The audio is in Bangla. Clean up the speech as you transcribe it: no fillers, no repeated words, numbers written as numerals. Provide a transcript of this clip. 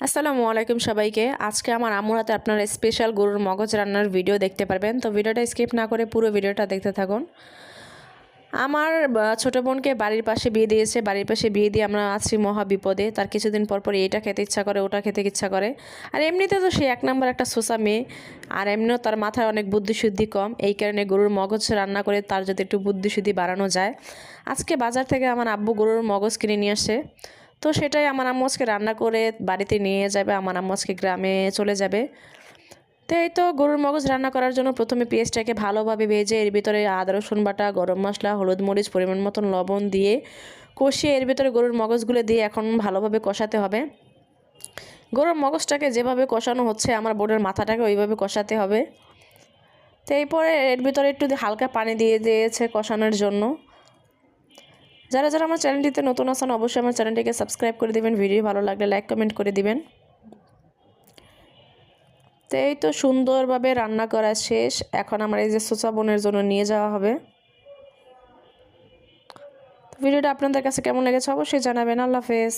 আসসালামু আলাইকুম সবাইকে। আজকে আমার আম্মুর হাতে আপনারা স্পেশাল গরুর মগজ রান্নার ভিডিও দেখতে পারবেন। তো ভিডিওটা স্কিপ না করে পুরো ভিডিওটা দেখতে থাকুন। আমার ছোট বোনকে বাড়ির পাশে বিয়ে দিয়েছে। বাড়ির পাশে বিয়ে দিয়ে আমরা আছি মহা বিপদে। তার কিছুদিন পর পর এটা খেতে ইচ্ছা করে, ওটা খেতে ইচ্ছা করে। আর এমনিতে তো সে এক নাম্বার একটা সোসা মেয়ে, আর এমনিও তার মাথায় অনেক বুদ্ধিশুদ্ধি কম। এই কারণে গরুর মগজ রান্না করে তার যদি একটু বুদ্ধিশুদ্ধি বাড়ানো যায়। আজকে বাজার থেকে আমার আব্বু গরুর মগজ কিনে নিয়ে আসে। তো সেটাই আমার আম্মু আজকে রান্না করে বাড়িতে নিয়ে যাবে। আমার আম্মু আজকে গ্রামে চলে যাবে। তো এই তো গরুর মগজ রান্না করার জন্য প্রথমে পেঁয়াজটাকে ভালোভাবে ভেজে এর ভিতরে আদা রসুন বাটা, গরম মশলা, হলুদ মরিচ, পরিমাণ মতন লবণ দিয়ে কষিয়ে এর ভিতরে গরুর মগজগুলো দিয়ে এখন ভালোভাবে কষাতে হবে। গরুর মগজটাকে যেভাবে কষানো হচ্ছে আমার বোনের মাথাটাকে ওইভাবে কষাতে হবে। তো এরপরে এর ভিতরে একটু হালকা পানি দিয়ে দিয়েছে কষানোর জন্য। যারা যারা আমার চ্যানেলটিতে নতুন আছেন অবশ্যই আমার চ্যানেলটিকে সাবস্ক্রাইব করে দিবেন। ভিডিও ভালো লাগলে লাইক কমেন্ট করে দিবেন। তো এই তো সুন্দরভাবে রান্না করা শেষ। এখন আমার এই যে সোচা বোনের জন্য নিয়ে যাওয়া হবে। ভিডিওটা আপনাদের কাছে কেমন লেগেছে অবশ্যই জানাবেন। আল্লাহ হাফেজ।